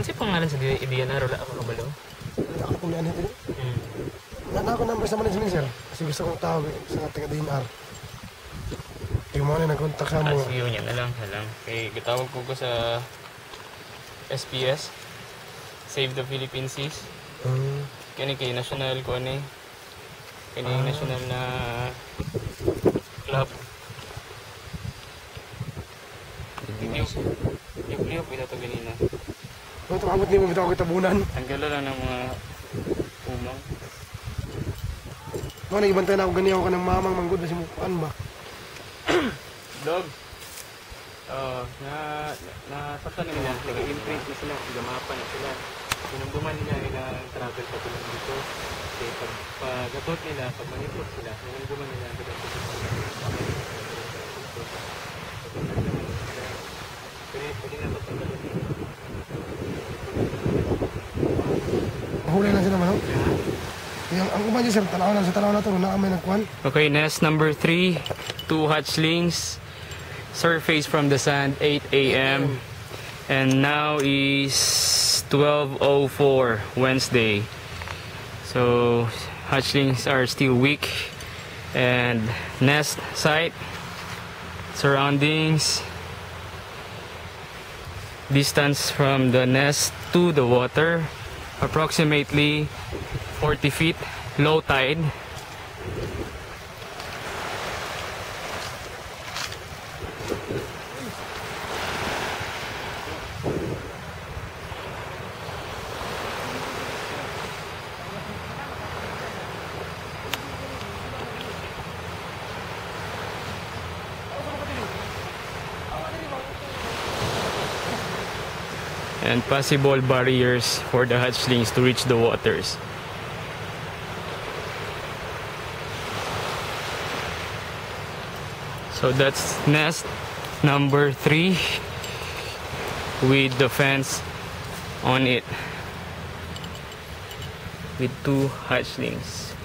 Kasi pangalan sa DNR, wala ako kabalo. Wala ako kung ano ito. Nana ako number sa management, sir. Kasi gusto kong tawag sa ating DNR. Yung mga na nag-contact sa mo. Sige, yun na lang. Okay, gatawag ko sa SPS. Save the Philippine Seas. Kani kay national ko ani. Kani national na club. Yung pila to ganina. Ito kamot ni mo bitaw kita bunan. Tanggal lang ng mga umang. Mo nagibantay na ako ganiyaw ka ng mamang manggod na si mukuan ba. Dog. Nasaktan na nila. Nag-imprint na sila. Gamapan na sila. Sinumduman nila na travel pa sila dito. Kasi pag-atot nila, pag manipot sila, sinumduman nila ang pag-atot sila. Pwede na ito. Mahuli lang sila manok. Ang uban niya sir, tanaw lang sa tanaw na ito. Nakamay nagkuhan. Okay, nest number 3. 2 hatchlings. Surface from the sand 8 a.m. And now is 12:04 Wednesday. So hatchlings are still weak. And nest site, surroundings, distance from the nest to the water, approximately 40 feet, low tide. And possible barriers for the hatchlings to reach the waters. So that's nest number 3 with the fence on it with 2 hatchlings.